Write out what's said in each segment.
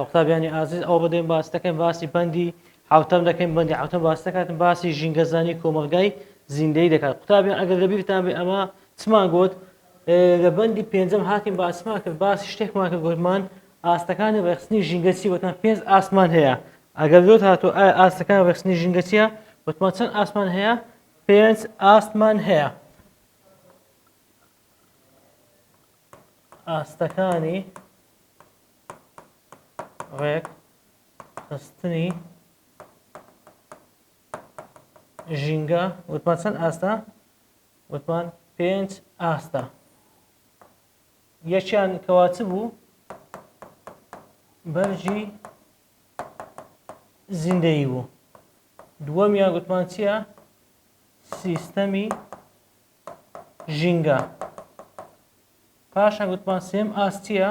قوتابیانی ئازیز ئەو بەدەین باس دەکەین باسی بەندی حوتەم دەکەین بەندی حوتەم باس دەکاتن باسی ژینگەزانی کۆمەلگای زیندەی دەکات قوتابیان ئەگەر لەبیرتان بێ ئەمە چمان گوت لە بەندی پێنجەم هاتین باسمان کرد باسی شتێکمان کرد گوتمان ئاستەکانی ڕێخستنی ژینگەچی وتمان 5 ئاسمان هەیە ئەگەر لۆت هاتووە ئایا ئاستەکان ڕێخستنی ژینگەچیە وتمان چەند ئاسمان هەیە 5 ئاسمان هەیە ئاستەکانی ڕێکخستنی ژینگە وتمان چەند ئاستە وتمان 5 ئاستە یەکیان کەواتە بوو بەرژی زیندەیی بوو دووەمیان گوتمان چییە سیستەمی ژینگە پاشان گوتمان سێم ئاستیە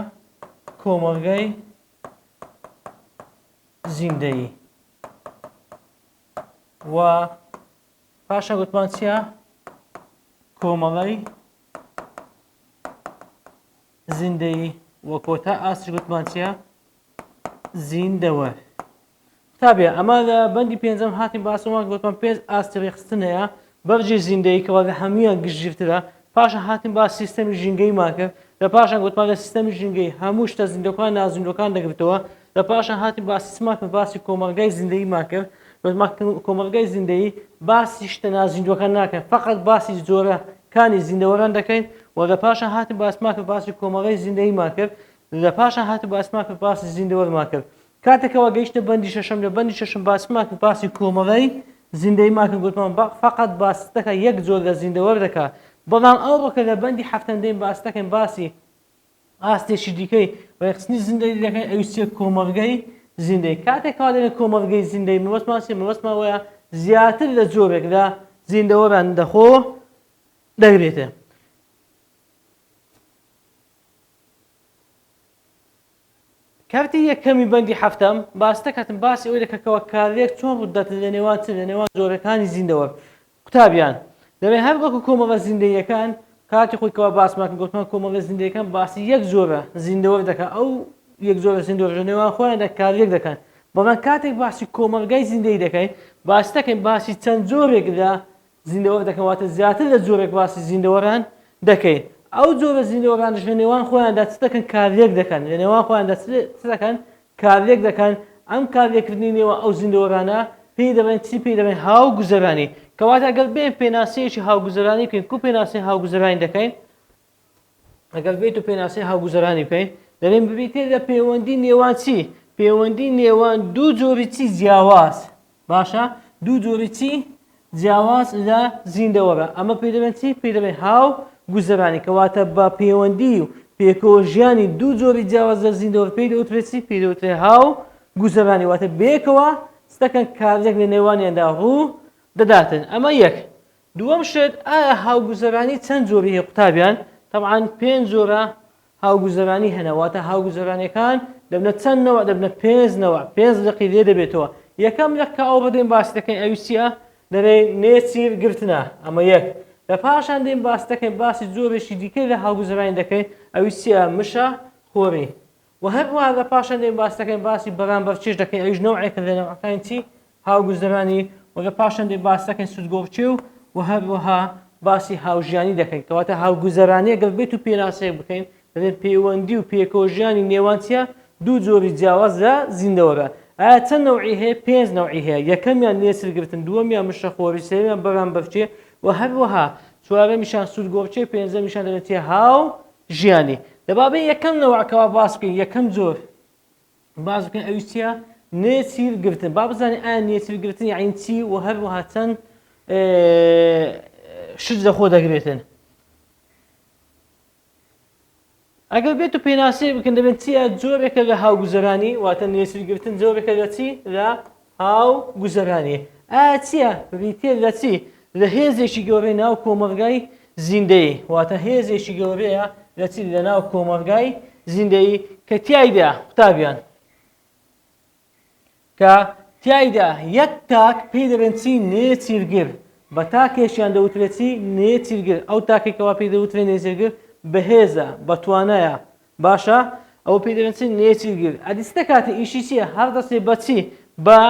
کۆمەلگای زیندەیی و پاشان گوتمان چییە کۆمەڵی زیندەیی وە کۆتا ئاستی گوتمان چییە زیندەوە قوتابیە ئەمە لە بەندی پێنجەم هاتین باسەوەمان گوتمان 5 ئاستی ڕێخستن هەیە بەرجی زیندەیی کەوا لە هەموویان گشتگیرترە پاشان هاتین باس سیستەمی ژینگەیمان کرد لە پاشان گوتمان لە سیستەمی ژینگەی هەموو شتە زیندەوەکان نازیندەوەکان دەگرێتەوە لە پاشان هاتین باسیمان کرد باسی کۆمەلگای زیندەییمان کرد کۆمەلگای زیندەیی باسی شتە نازیندەوەکان ناکەین فقط باسی جۆرەکانی زیندەوەران دەکەین و لە پاشان هاتین باسمان کرد باسی کۆمەلگای زیندەییمان کرد لە پاشان هاتین باسمان کرد باسی زیندەوەرمان کرد کاتێکەوە گەیشتە بەندی شەشەم لە بەندی شەشەم باسمان کرد باسی کۆمەڵەی زیندەییمان کرد گوتمان فقط باس دەکات یەک جۆر لە زیندەوەر دەکات بەڵام ئەو ڕۆکە لە بەندی هەفتەم دەین باس دەکەین باسی ئاستێکی دیکەی ڕێخستنی زیندەی دەکەین ئەویش چیە کۆمەلگای زیندەی کاتێکەوە دەڵێن کۆمەلگای زیندەی مەبەستمان چییە مەبەستمان وایە زیاتر لە جۆرێک لە زیندەوەران دەخۆ دەگرێتە کارتی یەکەمی بەندی هەفتەم باس دەکاتن باسی ئەوەی دەکەکەوە کارێک چۆن ڕوودەدات لە نێوان لە نێوان جۆرەکانی زیندەوەر قوتابیان دەبێت هەر وەکو کۆمەڵە زیندەییەکان کاتی خۆیەوە باسمان کرد گوتمان کۆمەڵە زیندەیەکان باسی یەک جۆرە زیندەوەر دەکات ئەو یەک جۆرە زیندەوەر لە نێوان خۆیان کارێک دەکەن بەڵام کاتێک باسی کۆمەلگای زیندەیی دەکەین باس دەکەین باسی چەند جۆرێک لە زیندەوەر دەکەن واتە زیاتر لە جۆرێک باسی زیندەوەران دەکەین ئەو جۆرە زیندەوەرانش لە نێوان خۆیاندا چ دەکەن کارێک دەکەن لە نێوان خۆیاندا چ دەکەن کارێک دەکەن ئەم کارێکردنی نێوان ئەو زیندەوەرانە پێی دەڵێن چی پێی دەڵێن هاوگوزەرانی کەواتە ئەگەر بێن پێناسەیەکی هاوگوزەرانی بکەین کو پێناسەی هاوگوزەرانی دەکەین ئەگەر بێت و پێناسەی هاوگوزەرانی بکەین دەڵێن ببیتێ لە پەیوەندی نێوان چی پەیوەندی نێوان دوو جۆری چی جیاواز باشە دوو جۆری چی جیاواز لە زیندەوەرە ئەمە پێی دەڵێن چی پێی دەڵێن هاوگوزەرانی کەواتە بە پەیوەندی و پێکەوەژیانی دوو جۆری جیاواز لە زیندەوەر پێی دەوترێت چی پێی دەوترێت هاوگوزەرانی واتە بێکەوە دەکەن کارێک لە نێوانیاندا ڕوو دەداتن ئەمە یەک دووەم شت ئایا هاوگوزەرانی چەند جۆری هەیە قوتابیان طبعاً 5 جۆرە هاوگوزەرانی هەنەواتە هاوگوزەرانەکان دەبنە چەند نەوە دەبنە 5 نەوە 5 لەقی لێ دەبێتەوە یەکەم لە کە ئەو بەدەین باس دەکەین ئەوی چییە دەڵێن نێچیر گرتنە ئەمە یەک لە پاشان دێن باس دەکەین باسی جۆرێکی دیکەی لە هاوگوزەرانی دەکەین ئەوی چییە مشە خۆری و هەروەها لە پاشان دێن باس دەکەین باسی بەرامبەرچێش دەکەین ئەویش نەوعێکە لە نەوعەکانی چی هاوگوزەرانی و لە پاشان دێن باس دەکەین سوودگۆڕچێ و هەروەها باسی هاوژیانی دەکەین کەواتە هاوگوزەرانی ئەگەر بێت و پێناسەیەک بکەین دەبێت پەیوەندی و پێکەوەژیانی نێوان چیە دوو جۆری جیاواز لە زیندەوەرە ئایا چەند نەوعی هەیە 5 نەوعی هەیە یەکەمیان نێچیرگرتن دووەمیان مشەخۆری سێمیان بەرامبەرچێ و هەروەها چوارەمیشان سوودگۆڕچێ پێنجەمیشان دەبێت هاوژیانی لەبابەی یەکەم نەوعکەوە باس بکەین یەکەم جۆر باس بکەین ئەوی چییە نێچیرگرتن با بزانین ئایا نێچیرگرتن یعنی چی و هەروەها چەند شت لەخۆ دەگرێتن ئەگەر بێت و پێناسەیە بکەن دەبێت چییە جۆرێکە لە هاوگوزەرانی واتە نێچیرگرتن جۆرێکە لە چی لە هاوگوزەرانی ئایا چییە بریتێ لە چی لە هێزێکی گەورەی ناو کۆمەلگای زیندەیی واتە هێزێکی گەورەیە لە چی لە ناو کۆمەلگای زیندەیی کە تیایدا قوتابیان کە تیایدا یەک تاک پێی دەبێن چی نێچیرگر بە تاکێکیان دەوترێت چی نێچیرگر ئەو تاکێکەوە پێی دەوترێت نێچیرگر بەهێزە بەتوانایە باشە ئەو پێی دەڵێن چی نێچیرگر. ئەدیستە کاتە ئیشی چییە هەر دەسێ بەچی بە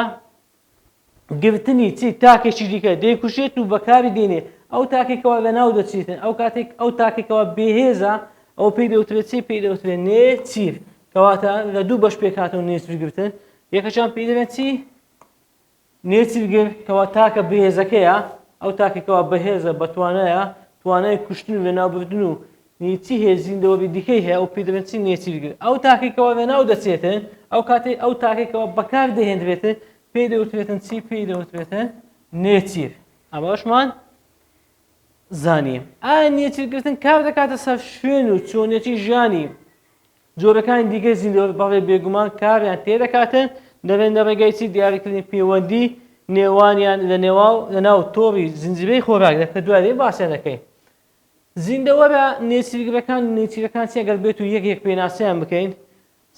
گرتنی چی تاکێکی دیکە دەیکوشێت و بەکاری دێنێ ئەو تاکێکەوە لەناو دەچێتن ئەو کاتێک ئەو تاکێکەوە بێهێزە ئەو پێی دەوترێت چی پێی دەوترێت نێچیر کەواتە لە دوو بەش پێک هاتەوە نێچیرگرتن یەکەشان پێی دەڵێن چی نێچیرگر کەوا تاکە بەهێزەکەیە ئەو تاکێکەوە بەهێزە بەتوانایە توانای کوشتن و لەناوبردن و نیچی هەیە زیندەوەری دیکەی هەیە ئەو پێی دەڵێن چی نێچیرگر ئەو تاکێکەوە لەناو دەچێتن ئەو کاتێک ئەو تاکێکەوە بەکار دەهێنرێتن پێی دەوترێتن چی پێی دەوترێتن نێچیر ئەمەشمان زانیم ئایا نێچیرگرتن کار دەکاتە سەر شوێن و چۆنیەتی ژیانی جۆرەکانی دیگەی زیندەوەر بەڵێ بێگومان کاریان تێدەکاتن دەبێن لە ڕێگای چی دیاریکردنی پەیوەندی نێوانیان لەناو تۆڕی زنجیرەی خۆراک کە دوای باسییان دەکەین زیندەوەرە نێچیرگرەکان و نێچیرەکان چی ئەگەر بێت و یەک پێناسییان بکەین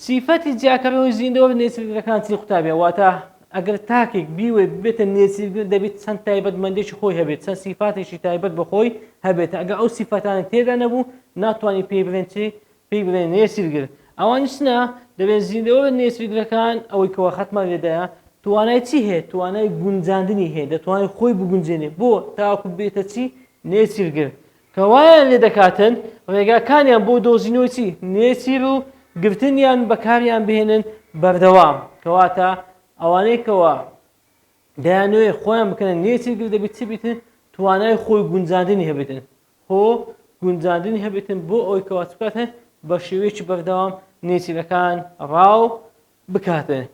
سیفەتی جیاکەرەوەی زیندەوەر نێچیرگرەکان چی قوتابێ واتە ئەگەر تاکێک بیوێ بێتە نێچیرگر دەبێت چەند تایبەتمەندێکی خۆی هەبێت چەند سیفاتێکی تایبەت بەخۆی هەبێت ئەگەر ئەو سیفەتانە تێدا نەبوو ناتوانانی پێی بڵێن چی پێی بڵێن نێچیرگر ئەوانش نە دەبێت زیندەوەر نێچیرگرەکان ئەوەی کەوە خەتمە لێدایە توانای چی هەیە توانای گونجاندنی هەیە دەتوانێت خۆی بگونجێنێ بۆ تاوەکو بێتە چی نێچیرگر کەوایان لێ دەکاتن ڕێگاکانیان بۆ دۆزینەوەی چی نێچیر و گرتنیان بەکاریان بهێنن بەردەوام کەواتە ئەوانەی کەوە دەیانوێت خۆیان بکەنە نێچیرگر دەبێت چی بیتن توانای خۆی گونجاندنی هەبێتن خۆ گونجاندنی هەبێتن بۆ ئەوەی کەوا بکاتن بە شێوەیەکی بەردەوام نێچیرەکان ڕاو بکاتن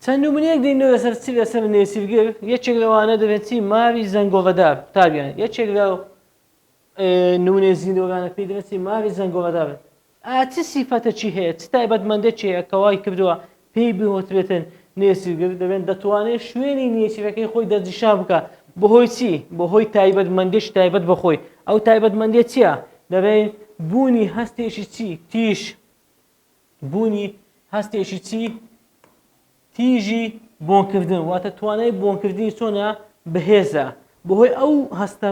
چەند نمونەیەک دێنەوە لەسەر چی لەسەر نێچیرگر یەکێک لەوانە دەبێت چی ماوی زەنگۆڵەدار قوتابیان یەکێک لە نمونەی زیندەوەرانە پێی دەبێت چی ماوی زەنگۆڵەدار چ سیفەتێکی هەیە چ تایبەتمەندێکی هەیە کەوای کردووە پێی بهۆترێتن نێچیرگر دەبێت دەتوانێت شوێنی نێچیرەکەی خۆی دەستنیشان بکە بەهۆی چی بەهۆی تایبەتمەندێکی تایبەت بەخۆی ئەو تایبەتمەندێت چییە دەبێت بوونی هەستێکی چی تیژ بوونی هەستێکی چی تیژی بۆنکردن واتە توانای بۆنکردنی چۆنە بەهێزە بەهۆی ئەو هەستە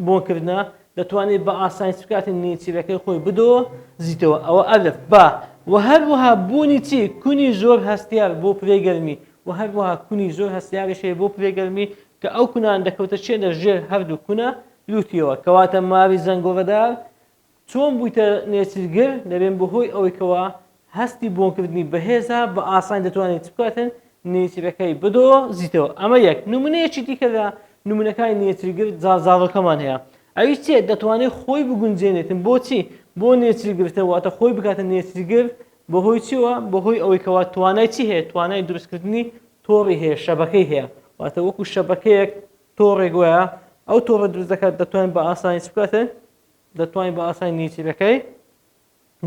بۆنکردنە دەتوانێت بە ئاسانی بکاتن نێچیرەکەی خۆی بدۆ زیتەوە ئەوە ئەلف با و هەروەها بوونی چی کونی زۆر هەستیار بۆ پرێگەرمی و هەروەها کونی زۆر هەستیاریش هەیە بۆ پرێگەرمی کە ئەو کونان دەکەوتە چێنە ژێر هەردوو کونە لوتیەوە کەواتە ماوی زەنگۆڵەدار چۆن بوویتە نێچیرگر دەبێن بەهۆی ئەوەیەوە هەستی بۆنکردنی بەهێزە بە ئاسان دەتوانێت بکاتن نێچیرەکەی بدۆ زیتەوە ئەمە یەک نمونەیەکی دیکە لە نمونەکانی نێچیرگر جاڵەکەمان هەیە ئەوی چێ دەتوانێت خۆی بگونجێنێتن بۆچی بۆ نێچیرگرتە واتە خۆی بکاتە نێچیرگر بەهۆی چیوە بەهۆی ئەوەی کەوا توانای چی هەیە توانای دروستکردنی تۆڕی هەیە شەبەکەی هەیە واتە وەکو شەبەکەیەک تۆڕێک وایە ئەو تۆڕە دروست دەکات دەتوانێت بە ئاسانی بکاتن دەتوانین بە ئاسانی نێچیرەکەی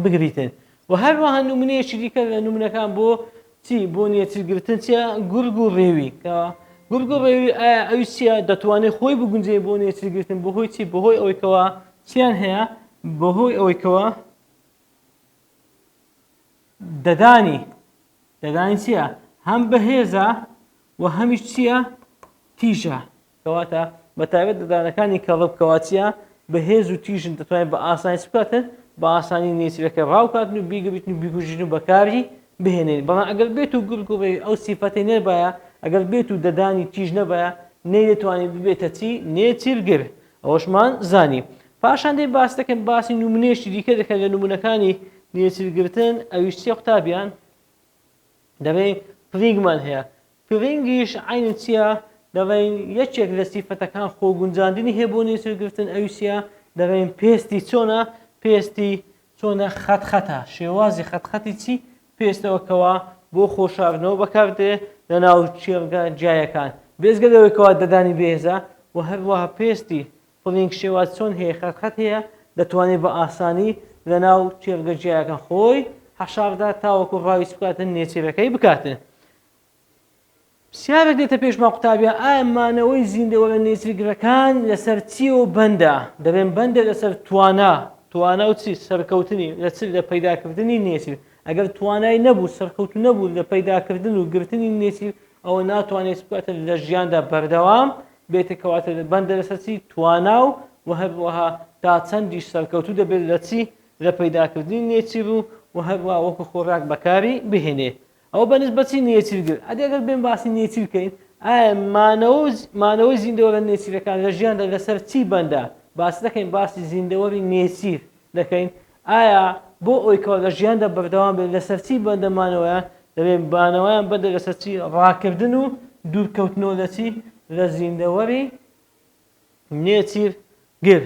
بگریتن و هەروەها نمونەیەکی دیکە لە نمونەکان بۆ چی بۆ نێچیرگرتن چیە گورگ و ڕێوی کە گورگ و ڕێوی ئایا ئەوی چیە دەتوانێت خۆی بگونجێ بۆ نێچیرگرتن بەهۆی چی بەهۆی ئەوەی کەوا چیان هەیە بەهۆی ئەوەی کەوا دەدانی چییە هەم بەهێزە و هەمیش چییە تیژە کەواتە بە تایبەت دەدانەکانی کەڵب کەوا چیە بەهێز و تیژن دەتوانێت بە ئاسانی بکاتن بە ئاسانی نێچیرەکە ڕاوکاتن و بیگەبیتن و بیگوژین و بەکاری بهێنێن بەڵام ئەگەر بێت و گورگ و ڕێوی ئەو سیفەتەی نەبایە ئەگەر بێت و دەدانی تیژ نەبایە نەیدەتوانێت ببێتە چی نێچیرگر ئەوەشمان زانی پاشان دێ باس دەکەن باسی نمونەیەکی دیکە دەکەن لە نمونەکانی نێچیرگرتن ئەویش چیە قوتابیان دەبێت پرینگمان هەیە پرینگیش عینی چییە دەڵێن یەکێک لە سیفەتەکان خۆگونجاندنی هەیە بۆ نێچیرگرتن ئەوی چییە دەڵێن پێستی چۆنە پێستی چۆنە خەتخەتە شێوازی خەتخەتی چی پێستەوەکەوە بۆ خۆشاردنەوە بەکاردێ لە ناو چێرگە جایەکان بێزگە لەوەیەکەوە دەدانی بێزە و هەروەها پێستی پڵینگ شێواز چۆن هەیە خەتخەت هەیە دەتوانێت بە ئاسانی لە ناو چێرگە جایەکان خۆی حەشاردا تاوەکو ڕاوی بکاتن نێچیرەکەی بکاتن پرسیارێک دێتە پێشمان قوتابیان ئایا مانەوەی زیندەوەرە نێچیرگرەکان لەسەر چی و بەندە دەبێن بەندە لەسەر توانە و چی سەرکەوتنی لە پەیداکردنی نێچیر ئەگەر توانای نەبوو سەرکەوتن نەبوو لە پەیداکردن و گرتنی نێچیر ئەوە ناتوانێت بکاتە لە ژیاندا بەردەوام بێتە کەواتە بەندە لەسەر چی توانا و هەروەها تا چەندیش سەرکەوتوو دەبێت لە چی لە پەیداکردنی نێچیر و و هەروە وەکو خۆراک بەکاری بهێنێ ئەوە بەنسبەتی نێچیرگر ئەگەر بێن باسی نێچیر بکەین ئایا مانەوەی زیندەوەرە نێچیرەکان لە ژیاندا لەسەر چی بەندە باس دەکەین باسی زیندەوەری نێچیر دەکەین ئایا بۆ ئەوەی کەوا لە ژیاندا بەردەوام بێت لەسەر چی بەندەمانەوەیان دەبێت بانەوەیان بەندە لەسەر چی ڕاکردن و دوورکەوتنەوە لە چی لە زیندەوەری نێچیرگر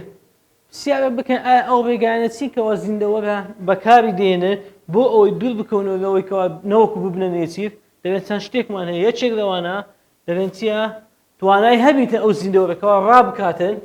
پرسیارە بکەن ئایا ئەو ڕێگایانە چی کەوا زیندەوەرە بەکاری دێنن بۆ ئەوەی دوور بکەونەوە لەوەی کەوا نەوەکو ببنە نێچیر دەبێت چەند شتێکمان هەیە یەکێک لەوانە دەبێت چیە توانای هەبیتە ئەو زیندەوەرەکەەوە ڕابکاتن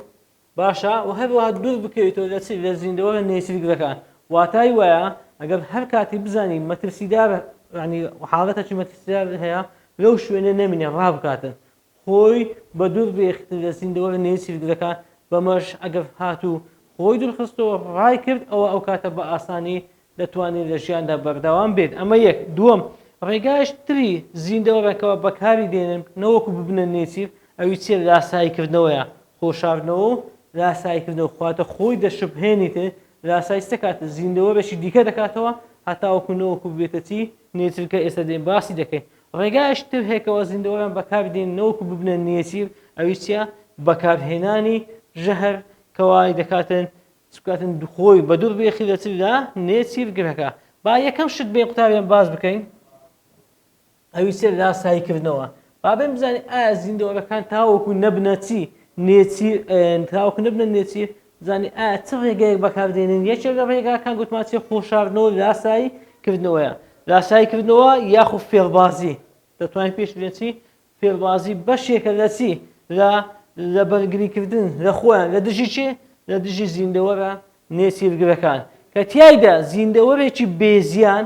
باشە و هەروەها دوور بکەوێتەوە لە چی لە زیندەوەرە نێچیرگرەکان واتای وایە ئەگەر هەر کاتی بزانین مەترسیدار ینی حاڵەتێکی مەترسیدار هەیە لەو شوێنە نەمینێ ڕابکاتن خۆی بە دوور بێختن لە زیندەوەرە نێچیرگرەکان بەمەش ئەگەر هاتوو خۆی دوورخستەوە ڕای کرد ئەوە ئەو کاتە بە ئاسانی دەتوانێت لە ژیاندا بەردەوام بێت ئەمە یەک دووەم ڕێگایش تری زیندەوەرەکەەوە بەکاری دێنن نەوەکو ببنە نێچیر ئەوی چێ لاساییکردنەوەیە خۆشاردنەوە و لاساییکردنەوە خواتە خۆی دەشبهێنیتە لاسایستە کاتە زیندەوەرێکی دیکە دەکاتەوە هەتاوەکو نەوەکو بێتە چی نێچیرکە ئێستا دێن باسی دەکەین ڕێگایش تر هەیەکەوە زیندەوەران بەکار دێن نەوەکو ببنە نێچیر ئەوی چیە بەکارهێنانی ژەهر کەوای دەکاتن بکاتن خۆی بە دوور بێخی لە چلا نێچیرگرەکە با یەکەم شت بێ قوتابیان باز بکەین ئەوی چێ لاساییکردنەوە با بێن بزانین ئایا زیندەوەرەکان تاوەکو نەبنە چی نێچیر تاوەکو نەبنە نێچیر زانی ئایا چ ڕێگەیەک بەکاردێنن یەکێک لە ڕێگاکان گوتمان چێ خۆشاردنەوە لاساییکردنەوەیە لاساییکردنەوە یاخو فێڵبازی دەتوانین پێش بڵێن چی فێڵبازی بەشێکە لە چی لە بەرگریکردن لە خۆیان لە دژی چێ لە دژی زیندەوەرە نێچیرگرەکان کە تیایدا زیندەوەرێکی بێزیان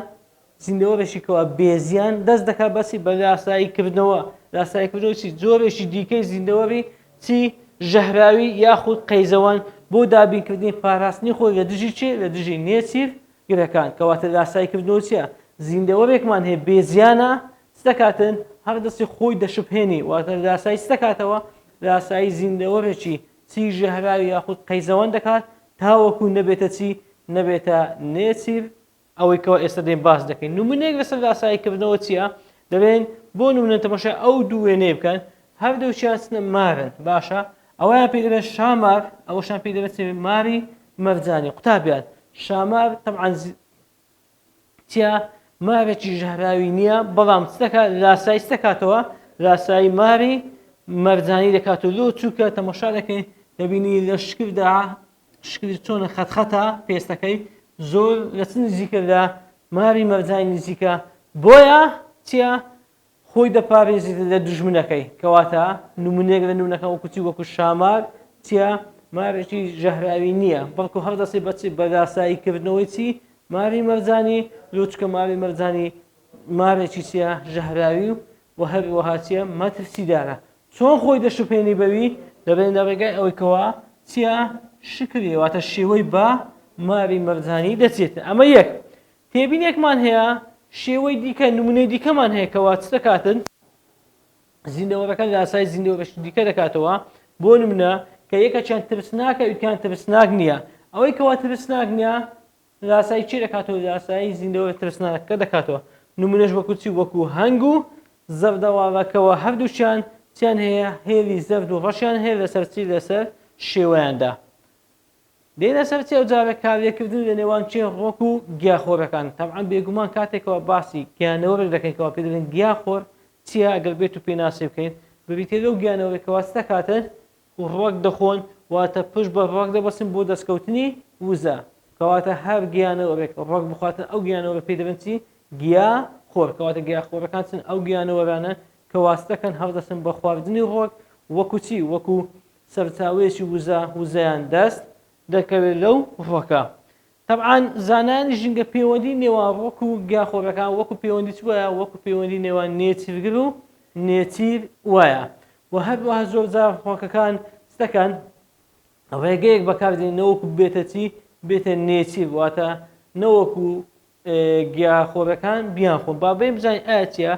زیندەوەرێکی کەوا بێزیان دەست دەکات بەسی بە لاساییکردنەوە لاساییکردنەوە چی جۆرێکی دیکەی زیندەوەری چی ژەهراوی یاخود قەیزەوان بۆ دابینکردنی پاراستنی خۆی لە دژی چێ لە دژی نێچیرگرەکان کەواتە لاساییکردنەوە چیە زیندەوەرێکمان هەیە بێزیانە ستەکاتن هەر دەستی خۆی دەشبهێنی واتە لاسایی ستەکاتەوە لاسایی زیندەوەرێکی چی ژەهراوی یاخود قەیزەوان دەکات تاوەکو نەبێتە چی نەبێتە نێچیر ئەوەی کەەوە ئێستا دێن باس دەکەین نمونەیەک لەسەر لاساییکردنەوە چییە دەبێن بۆ نمونە تەماشای ئەو دوو وێنەیە بکەن هەردووچیان چنە مارن باشە ئەوەیان پێی دەبێت شامار ئەوەشان پێی دەبێت ماری مەرجانی قوتابیان شامار تەبعەن چیە مارێکی ژەهراوی نییە بەڵام لاسایی دەکاتەوە لاسایی ماری مەرجانی دەکاتەوە لۆ چووکە تەماشا دەکەین دەبینی لە شکردا شکری چۆنە خەتخەتە پێستەکەی زۆر لە چ نزیکە لە ماری مەرجانی نزیکە بۆیە چیە خۆی دەپارێزیتە لە دوژمنەکەی کەواتە نمونەیەک لە نمونەکە وەکوچی وەکو شامار چیە مارێکی ژەهراوی نییە بەڵکو هەردەستی بەچی بە لاساییکردنەوەی چی ماری مەرجانی لۆچکە ماری مەرجانی مارێکی چیە ژەهراوی و هەروەها چیە مەترسیدارە چۆن خۆی دەشوپێنی بەوی دەبێن لە ڕێگای ئەوەی کەوا چیە شکری واتە شێوەی بە ماری مەرجانی دەچێتە ئەمە یەک تێبینێکمان هەیە شێوەی دیکە نمونەی دیکەمان هەیە کەوا چ دەکاتن زیندەوەرەکە لاسای زیندەوەرەشی دیکە دەکاتەوە بۆ نمونە کە یەکەچیان ترسناکە ئەویان ترسناک نییە ئەوەی کەوا ترسناک نییە لاسایی چی دەکاتەوە لاسایی زیندەوەرە ترسناکە دەکاتەوە نمونەش وەکو چی وەکو هەنگ و زەردەواڵەکەەوە هەردووچیان چیان هەیە هێلی زەرد و ڕەشیان هەیە لەسەر چی لەسەر شێوەیاندا دێنە سەر چێ جارە کاریەکردن لە نێوان چێ ڕۆک و گیاخۆرەکان تەبعەن بێگومان کاتێکەوە باسی گیانەوەرێک دەکەینەوە پێ دەڵێن گیاخۆر چیە ئەگەر بێت و پێناسی بکەین ببیتێ لەو گیانەوەرێکەوە ستەکاتن و ڕۆک دەخۆن واتە پشت بە ڕۆک دەبەسن بۆ دەستکەوتنی وزە کەواتە هەر گیانەوەرێک ڕۆک بخواتن ئەو گیانەوەرە پێی دەبن چی گیاخۆر کەواتە گیاخۆرەکان چن ئەو گیانەوەرانە کە واستەکەن هەڵدەسن بە خواردنی ڕۆک وەکو چی وەکو سەرچاوێکی وزەیان دەست دەکەوێت لەو ڕۆکە طبعاً زانانی ژینگە پەیوەندی نێوان ڕۆک و گیاخۆرەکان وەکو پەیوەندی چ وایە وەکو پەیوەندی نێوان نێچیرگر و نێچیر وایە و هەروەها زۆر جار ڕۆکەکان دەکەن ڕێگەیەک بەکاردێن نەوەکو بێتە چی بێتە نێچیر واتە نەوەکو گیاخۆرەکان بیان خۆن با بێن بزانین ئایا چیە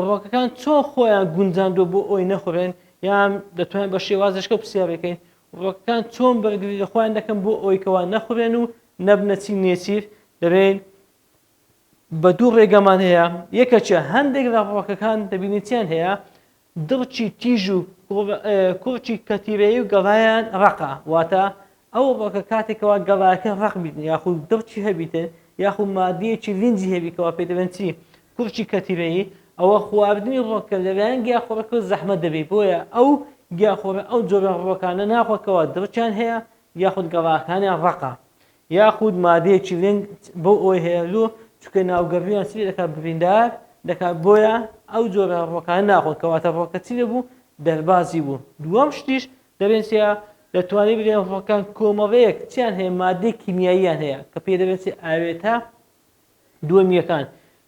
ڕۆکەکان چۆن خۆیان گونجاندووە بۆ ئەوی نەخۆڕێن یان دەتوانین بە شێوازەشکە پرسیار بکەین ڕۆکەکان چۆن بەرگری لە خۆیان دەکەن بۆ ئەوەی کەوا نەخۆڕێن و نەبنە چی نێچیر دەبێن بە دوو ڕێگەمان هەیە یەکەچە هەندێک لە ڕۆکەکان دەبینێتیان هەیە دڵچی تیژ و کوڕچی کەتیبەیە و گەڵایان ڕقا واتە ئەو ڕۆکە کاتێکەوە گەڵایەکە ڕق بیتن یاخود دڵچی هەبیتن یاخود مادیەکی لنجی هەبیکەوە پێ دەبێنچی کوڕچی کەتیبەیی ئەوە خواردنی ڕۆکە لەلایەن گیاخۆڕەکە زەحمەت دەبێت بۆیە ئەو گیاخۆڕە ئەو جۆرە ڕۆکانە ناخۆکەوە دڵچیان هەیە یاخود گەڵاکانیان ڕقا یاخود مادەیەکی لنگ بۆ ئەوی هەیەلو چکە ناوگەڕیان چی دەکات بریندار دەکات بۆیە ئەو جۆرە ڕۆکان ناخۆن کەواتە ڕۆکە چی دەبوو دەربازی بوو دووەم شتیش دەبێتە دەتوانێت بڵێن ڕۆکان کۆمەڵەیەک چیان هەیە مادەی کیمیاییان هەیە کە پێ دەبێت ئاوێتە دووەمیەکان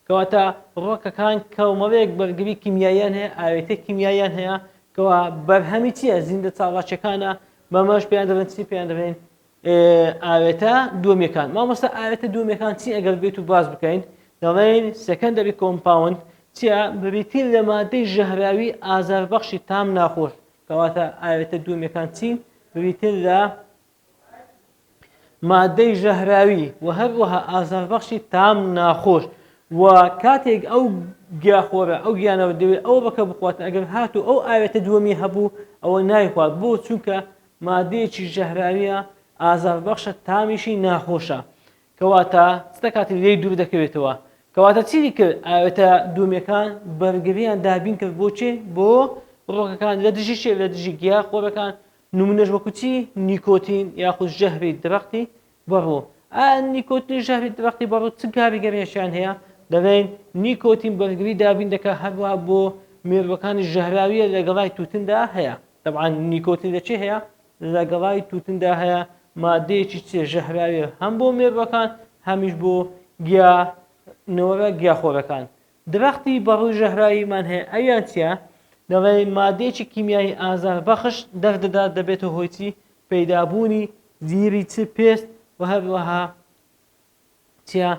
کەواتە ڕۆکەکان کۆمەڵەیەک بەرگری کیمیاییان هەیە ئاوێتە کیمیاییان هەیە کەوا بەرهەمی چییە زیندە چاڵاچەکانە بەمەش پێیان دەبێت چی پێیان دەبێن ئاوێتە دووەمیەکان مامۆستا ئاوێتە دووەمیەکان چی ئەگەر بێت و باز بکەین دەڵێن سەکەندەری کۆمپاوند چیە بریتین لە مادەی ژەهراوی ئازاربەخشی تام ناخۆش کەواتە ئاوێتە دووەمیەکان چین بریتین لە مادەی ژەهراوی و هەروەها ئازاربەخشی تام ناخۆش و کاتێک ئەو گیاخۆرە ئەو گیانەوە دەوێت ئەو بەکە بخواتن ئەگەر هاتوو ئەو ئاوێتە دووەمی هەبوو ئەوە نایخوات بۆ چونکە مادەیەکی ژەهراویە ئازاربەخشە تامیشی ناخۆشە کەواتە چ کاتی لێی دوور دەکەوێتەوە کەواتە چیری کرد ئاوێتە دووەمیەکان بەرگریان دابین کرد بۆچێ بۆ ڕۆکەکان لە دژی شێ لە دژی گیاخۆرەکان نمونەش وەکو چی نیکۆتین یاخود ژەهری درەختی بەڕۆ نیکۆتین ژەهری درەختی بەڕۆ چ کاریگەریشیان هەیە دەڵێن نیکۆتین بەرگری دابین دەکات هەروە بۆ مێرووەکانی ژەهراویە لەگەڵای تووتندا هەیە طبعا نیکۆتین لە چی هەیە لەگەڵای تووتندا هەیە مادەیەکی چێ ژەهراویە هەم بۆ مێرووەکان هەمیش بۆ گیانەوەرە گیاخۆرەکان درەختی بەڕووی ژەهراویمان هەیە ئەویان چیە دەڵێن مادەیەکی کیمیایی ئازاربەخش دەردەدا دەبێتە هۆی چی پەیدابوونی زیری چ پێست و هەروەها چیە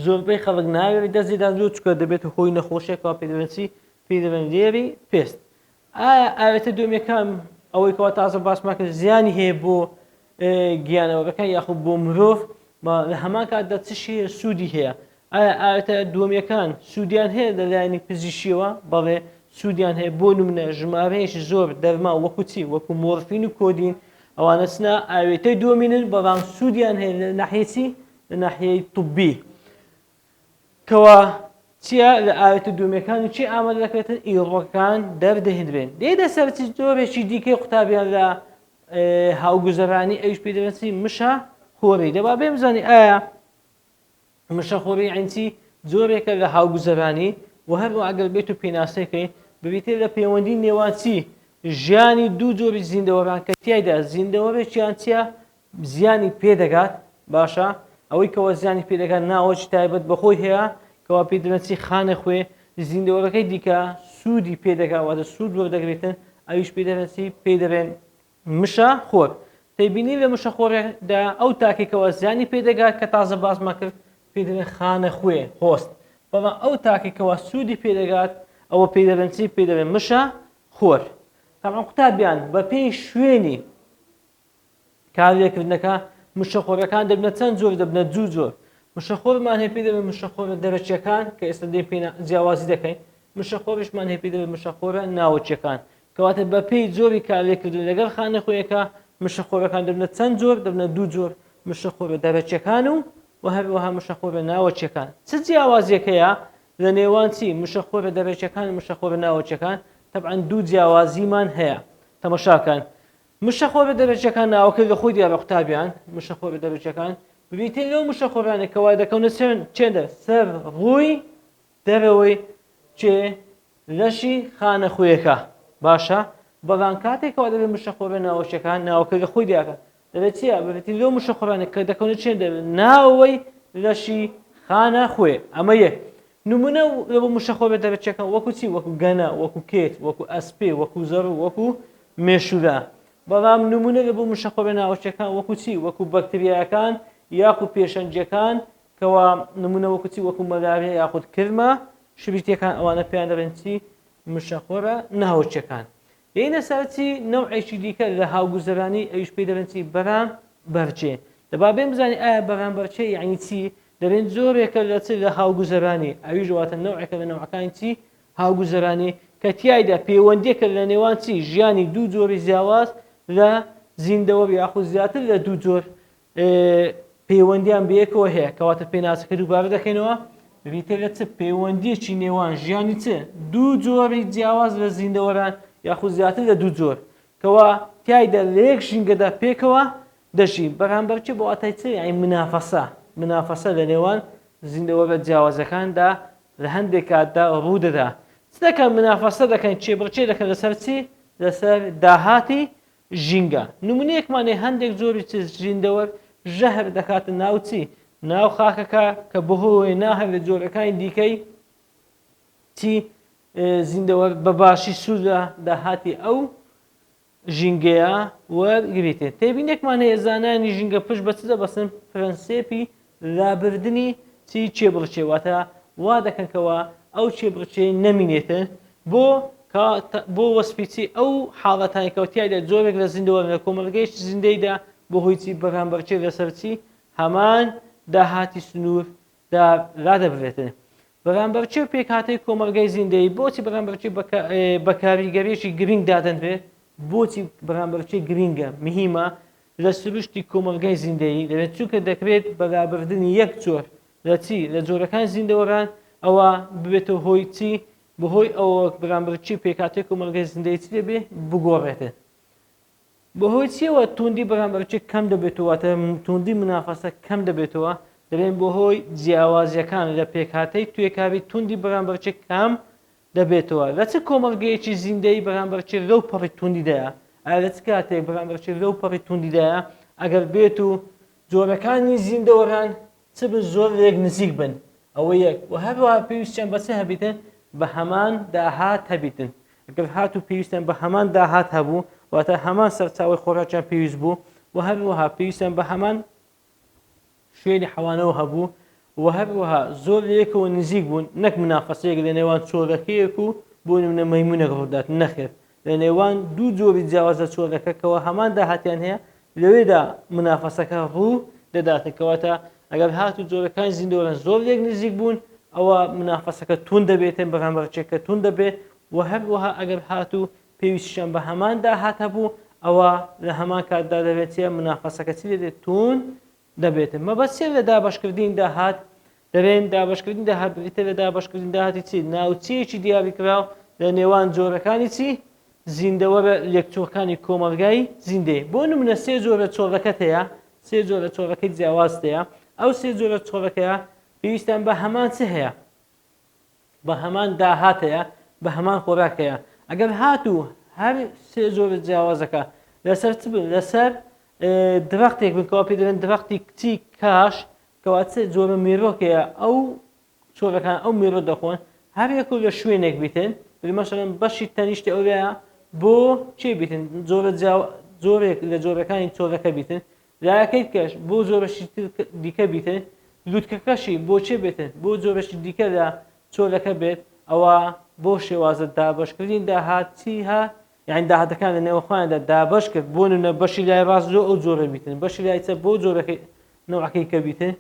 زۆربەی خەڵک ناوێت دەستێدان زۆر چکە دەبێت هۆی نەخۆشیێکەوە پێدەبێتی پێدەبێن لێری پێست ئایا ئاوێتە دووەمیەکان ئەوەی کەوا تازە باسمان کرد زیانی هەیە بۆ گیانەوەرەکان یاخود بۆ مرۆڤ لە هەمان کاتدا چشی سوودی هەیە ئایا ئاوێتە دووەمیەکان سوودیان هەیە لەلایەنی پزیشکیەوە بەڵێ سوودیان هەیە بۆ نمونە ژمارەیەکی زۆر دەرمان وەکو چی وەکو مۆرفین و کۆدین ئەوانە چنە ئاوێتەی دووەمینن بەڵام سوودیان هەیە لە ناحیەی چی لە ناحیەی طبی کەوا چیە لە ئاوێتە دووەمیەکان چی ئامادە دەکرێتن ئیڕۆکەکان دەردەهێنرێن دێدە سەرچی زۆرێکی دیکەی قوتابیان لە هاوگوزەرانی ئەویش پێ دەبێت چی مشە خۆری دەبا بێ بزانانی ئایا مشە خۆری عینچی زۆرێکە لە هاوگوزەرانی و هەروە ئەگەر بێت و پێناسەکەی ببیتێ لە پەیوەندی نێوان چی ژیانی دوو جۆری زیندەوەران کە تیایدا زیندەوەرێکیان چیە زیانی پێدەگات باشە ئەوەی کەەوە زیانی پێدەگات ناوەچ تایبەت بەخۆی هەیە کەوا پێ دەبێت خانە خوێ زیندەوەرەکەی دیکە سوودی پێدەگات واتە سوود وەردەگرێتن ئەویش پێ دەبێت پێ دەبێن مشە خۆر تێبینی لە مشە خۆرێکدا ئەو تاکێکەوە زیانی پێدەگات کە تازە باسمان کرد پێ دەبێت خانە خوێ هۆست بەڵام ئەو تاکێکەوە سوودی پێدەگات ئەوە پێ دەبێن چی پێ دەبێن مشە خۆر تاڵام قوتابیان بە پێی شوێنی کاریەکردنەکە مشەخۆرەکان دەبنە چەند جۆر دەبنە دوو جۆر مشەخۆرمان هەیە پێ دەبێت مشەخۆرە دەرەچیەکان کە ئێستا دێ پێ جیاوازی دەکەین مشەخۆریشمان هەیە پێ دەبێت مشەخۆرە ناوچیەکان کەواتە بە پێی جۆری کاریەکردن لەگەڵ خانە خۆیەکە مشەخۆرەکان دەبنە چەند جۆر دەبنە دوو جۆر مشەخۆرە دەرەچیەکان و هەروەها مشەخۆرە ناوچیەکان چ جیاوازیەکەیە لە نێوان چی مشەخۆرە دەرەچیەکان و مشەخۆرە ناوچیەکان طبعا دوو جیاوازیمان هەیە تەماشاکەن مشەخۆرە دەرەچیەکان ناوەکە لە خۆی دیارە قوتابیان مشەخۆرە دەرەچیەکان ببیتێ لەو مشەخۆرانێکەوە دەکەونە چێندە سەر ڕووی دەرەوەی چێ لەشی خانە خۆیەکە باشە بەڵام کاتێکەوە دەبێت مشەخۆرە ناوچیەکان ناوەکە لە خۆی دیارە دەبێت چیە ببیتێ لەو مشەخۆرانێک کە دەکەونە چێندە ناوەوەی لەشی خانە خۆێ ئەمە یەک نمونە لە بۆ مشەخۆرە دەرەچیەکان وەکو چی وەکو گەنە وەکو کێت وەکو ئەسپێ وەکو زەڕ وەکو مێشورە بەڵام نمونە لە بۆ مشەخۆرە ناوچیەکان وەکو چی وەکو بەکتریاکان یاخو پێشەنجەکان کەوا نمونە وەکو چی وەکو مەلاریا یاخود کرمە شریتەکان ئەوانە پێیان دەبێن چی مشەخۆرە ناوچیەکان لێنە سەرچی نەوعێکی دیکە لە هاوگوزەرانی ئەویش پێی دەبێن چی بەرام بەرچێ دەبا بێن بزانین ئایا بەرام بەرچێ یعنی چی دەبێت زۆرێکە لە هاوگوزەرانی ئەویش واتە نەوعێکە لە نەوعەکانی چی هاوگوزەرانی کە تیایدا پەیوەندیەکە لە نێوان چی ژیانی دوو جۆری جیاواز لە زیندەوە یاخود زیاتر لە دوو جۆر پەیوەندیان بەیەکەوە هەیە کەواتە پێناسەکە دووبارە دەکەینەوە ببیتە لە چ پەیوەندیەکی نێوان ژیانی چ دوو جۆری جیاواز لە زیندەوەران یاخود زیاتر لە دوو جۆر کەوا تیایدا لە یەک ژینگەدا پێکەوە دەژین بەرامبەرچی بۆ ئاتای چ یعنی منافەسە لە نێوان زیندەوەرە جیاوازەکاندا لە هەندێک کاتدا ڕوو دەدا چ دەکەن منافەسە دەکەن چێبڕچێ دەکەن لەسەر چی لەسەر داهاتی ژینگە نمونەیەکمانێ هەندێک جۆری چ زیندەوەر ژەهر دەکاتە ناو چی ناو خاکەکە کە بەهۆی ناهێت لە جۆرەکانی دیکەی چی زیندەوەر بەباشی سوود لە داهاتی ئەو ژینگەیە وەرگریتێت تێبینێکمان هەیە زانانی ژینگە پشت بە چ دەبەستن پرەنسێپی لابردنی چی چێبڕچێ واتە وا دەکەنکەوە ئەو چێبڕچێ نەمینێتن بۆ وەسپیچی ئەو حاڵەتانی کەوتیایدا جۆرێک لە زیندەوە لە کۆمەلگەیشت زیندەیدا بەهۆی چی بەرامبەرچێ لەسەر چی هەمان داهاتی سنوور ڕادەبرێتن بەرامبەرچێ و پێکهاتەی کۆمەلگەی زیندەی بۆچی بەرامبەرچی بە کاریگەریەکی گرنگ دادەنرێت بۆچی بەرامبەرچێ گرینگە مهمە لە سروشتی کۆمەلگەی زیندەی دەبێت چونکە دەکرێت بەرابردنی یەک جۆر لە چی لە جۆرەکان زیندەوەران ئەوە ببێتەوە هۆی چی بەهۆی ئەوە بەرامبەرچی پێکهاتەی کۆمەلگەی زیندەی چی دەبێ بگۆڕێتن بەهۆی چیەوە توندی بەرامبەرچێ کەم دەبێتەوە واتە توندی منافەسە کەم دەبێتەوە دەبێن بەهۆی جیاوازیەکان لە پێکهاتەی توێکاوی توندی بەرامبەرچێ کەم دەبێتەوە لە چ کۆمەلگەیەکی زیندەی بەرامبەرچێ لەو پەڕی توندیدایە لە چ کاتێک بەرامبەرچێ لەو پەڕی توندیدایە ئەگەر بێت و جۆرەکانی زیندەوەران چ بن زۆر لێک نزیک بن ئەوە یەک و هەروەها پێویستیان بە چ هەبیتن بە هەمان داهات هەبیتن ئەگەر هات و پێویستیان بە هەمان داهات هەبوو واتە هەمان سەرچاوی خۆراکیان پێویست بوو و هەروەها پێویستیان بە هەمان شوێنی حەوانەوە هەبوو و هەروەها زۆر لەیەکەوە نزیک بوون نەک منافەسەیەک لە نێوان چۆرەکەیەک و بۆ نمونە مەیمونێک ڕوودات نەخێت لە نێوان دوو جۆری جیاوازە چۆرەکەکەوە هەمان داهاتیان هەیە لەوێدا منافەسەکە ڕوو دەداتن کەواتە ئەگەر هات و جۆرەکانی زیندەوەران زۆر لێک نزیک بوون ئەوە منافەسەکە تون دەبێتن بەرامبەرچێکە تون دەبێت و هەروەها ئەگەر هات و پێویستیان بە هەمان داهات هەبوو ئەوە لە هەمان کاتدا دەبێت منافەسەکە چی دەبێت تون دەبێتن مەبەستێ لە دابەشکردنی داهات دەبێن دابەشکردنی داهات بریتە لە دابەشکردنی داهاتی چی ناوچەیەکی دیاریکراو لە نێوان جۆرەکانی چی زیندەوەرە لێکچۆرەکانی کۆمەلگای زیندەی بۆ نمونە سێ جۆرە چۆرەکەت هەیە سێ جۆرە چۆرەکەی جیاواز هەیە ئەو سێ جۆرە چۆرەکەیە پێویستیان بە هەمان چ هەیە بە هەمان داهات هەیە بە هەمان خۆراک هەیە ئەگەر هاتوو هەر سێ جۆرە جیاوازەکە لەسەر چ بن لەسەر درەختێک بنکەوە پێ دەڵێن درەختی کچی کاش کەواتە جۆرە میرۆکەیە ئەو چۆرەکان ئەو میرۆ دەخۆن هەر یەک لە شوێنێک بیتن مەسەڵەن بەشی تەنیشتی ئەوەیە بۆ چێ بیتن جۆرێک لە جۆرەکانی چۆرەکە بیتن لایەکەی کەش بۆ جۆرەشی دیکە بیتن لووتکەکەشی بۆ چێ بێتن بۆ جۆرەشی دیکە لە چۆرەکە بێت ئەوە بۆ شێوازە دابەشکردنی داهات چی ها یعنی داهاتەکان لە نێوەخوایاندا دابەش کرد بۆ نمونە بەشی لای ڕاست زۆ ئەو جۆرە بیتن بەشی لای چەپ بۆ جۆرەکەی نەوعەکەی کە بیتن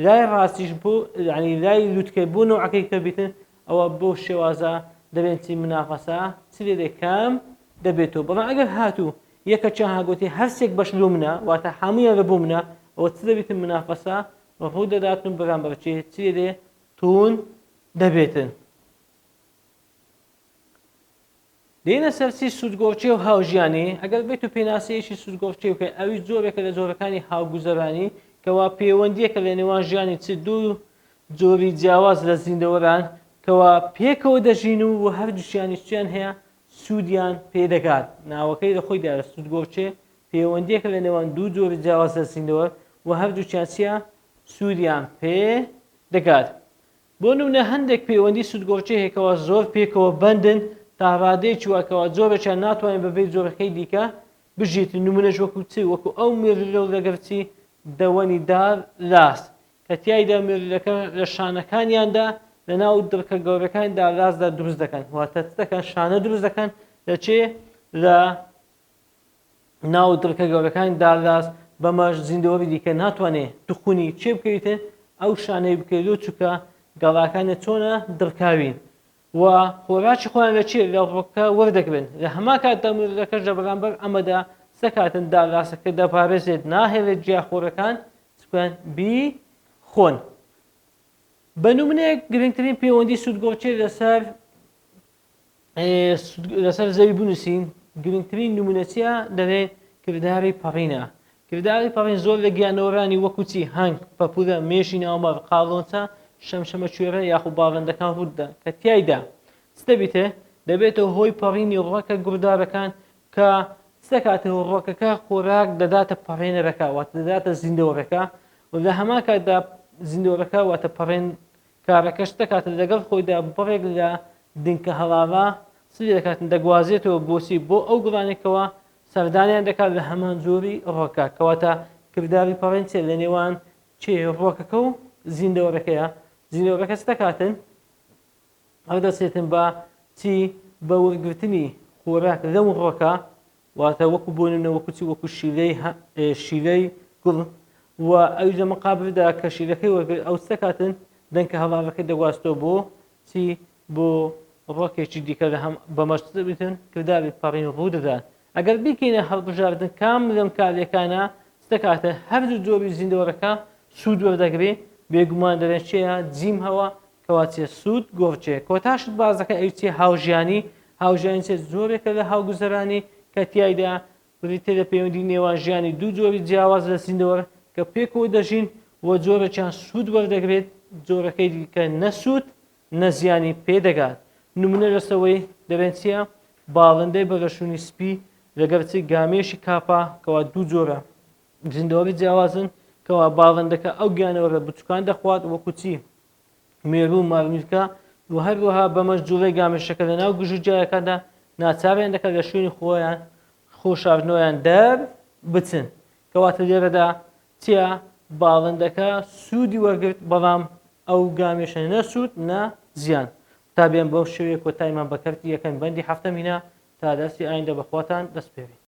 لای ڕاستیش بۆ یعنی لای لووتکەی بۆ نەوعەکەی کە بیتن ئەوە بۆ شێوازە دەبێت چی منافەسە چ لێ کەم دەبێتەوە بەڵام ئەگەر هاتوو یەکە چیان هاگوتی هەرسێک بەش لۆ منە واتە هەموویان لە بۆ منە ئەوە چ دەبێتن منافەسە ڕوو دەداتن بەرامبەرچێ چ لێ تون دەبێتن دێنە سەرچی سوودگۆڕچێ و هاوژیانی ئەگەر بێت و پێناسەیەکی سوودگۆڕچێ وکە ئەوی زۆرێکە لە جۆرەکانی هاوگوزەرانی کەوا پەیوەندیەکە لە نێوان ژیانی چ دوو جۆری جیاواز لە زیندەوەران کەوا پێکەوە دەژین و هەردووشیانی چیان هەیە سوودیان پێدەگات ناوەکەی لە خۆیدا لە سوودگۆڕچێ پەیوەندیەکە لە نێوان دوو جۆری جیاواز لە زیندەوەر و هەردووچیان چیە سوودیان پێدەگات بۆ نمونە هەندێک پەیوەندی سوودگۆڕچێ هەیەکەوە زۆر پێکەوە بەندن تا ڕادەیەکی واکەوە جۆرەیان ناتوانین بەبێ جۆرەکەی دیکە بژیت نمونەش وەکو چی وەکو ئەو مێرلە و لەگەرچی دەوەنی دار لاست کە تیایدا مێرلەکە لە شانەکانیاندا لە ناو دڕکە گەورەکانیدا لاسدا دروست دەکەن واتە دەکەن شانە دروست دەکەن لە چێ لە ناو دڕکە گەورەکانی دالاست بەمەش زیندەوەری دیکە ناتوانێت توخونی چێ بکەویتن ئەو شانەی بکەیت چووکە گەڵاکانت چۆنە دڕکاوین و خۆراکی خۆیان لە چێ لە ڕۆکە وەردەگرن لە هەما کاتدا مردەکەش لە بەرامبەر ئەمەدا سەکاتن داڕاستەکە دەپارێزێت ناهێڵێت جیاخۆرەکان چکوان بی خۆن. بە نمونەیەک گرنگترین پەیوەندی سوودگۆڕچێ لەسەر زەوی بنووسین گرنگترین نمونەچیە دەڵێن کردداری پەڕینە. کردداری پەڕین زۆر لە گیانەوەرانی وەکوچی هەنگ پەپورە مێژی ناومەڕ قاڵۆنچە شەمشەمە کوێرە یاخو باڵندەکان ڕوودا کە تیایدا ستەبیتە دەبێتەوە هۆی پەڕینی ڕۆکە گوردارەکان کە سەکاتەوە ڕۆکەکە خۆراک دەداتە پەڕێنەرەکە واتە دەداتە زیندەوەرەکە و لە هەما کاتدا زیندەوەرەکە واتە پەڕێن کارەکەش دەکاتە لەگەڵ خۆیدا بڕێک لە دنکە هەڵاوا سری دەکاتن دەگوازێتەوە بۆچی بۆ ئەو گوڵانێکەوە سەردانیان دەکات لە هەمان جۆری ڕۆکە کەواتە کردداری پەڕێن چێت لە نێوان چێ ڕۆکەکە و زیندەوەرەکەیە زیندەوەرەکە دەکاتن ئەو دەچێتن بە چی بە وەرگرتنی خۆراک لەم ڕۆکە واتە وەکو بۆ نمونە وەکوچی وەکو شیلەی گوڵ و ئەو لە مقابلدا کە شیلەکەی وەرگرت ئەو دەکاتن دەنکە هەڵاوەکەی دەگواستەوە بۆ چی بۆ ڕۆکێکی دیکە بەمەشت بێتن کردداری پەڕین ڕوو دەدات. ئەگەر بیکەینە هەڵبژاردن کام لەم کارێکانە دەکاتە هەردوو جۆری زیندەوەرەکە سوود وەردەگرێت بێگومان دەڵێن چێە جیم هەوە کەواتێ سوود گۆڕچێ کۆتاشت بازەکە ئەو چێ هاوژیانی چێت زۆرێکە لە هاوگوزەرانی کە تیایدا بریتە لە پەیوەندی نێوان ژیانی دوو جۆری جیاواز لە زیندەوەر کە پێکەوە دەژین و جۆرەیان سوود وەردەگرێت جۆرەکەی دیکە نەسوود نەزیانی پێدەگات. نمونە لەسەوەی دەبێت چیە باڵندەی بەرەشوونی سپی لەگەرچی گامێشی کاپا کەوا دوو جۆرە زیندەوەری جیاوازن کەوا باڵندەکە ئەو گیانەوەرە بچووکان دەخوات وەکوچی مێرو و مارمیرکە و هەروەها بەمەش جوڵەی گامێشەکە لە ناو گژوجارەکاندا ناچاریان دەکات لە شوێنی خۆیان خۆشاردنەوەیان بچن کەواتە لێرەدا چیە باڵندەکە سوودی وەرگرت بەڵام ئەو گامێشە نەسوود نە زیان. تابێن بەو شێوەیە کۆتایمان بەکەرتی یەکەم بەندی هەفتەمینە تا دەستی ئایندە بەخواتان دەست پێوین.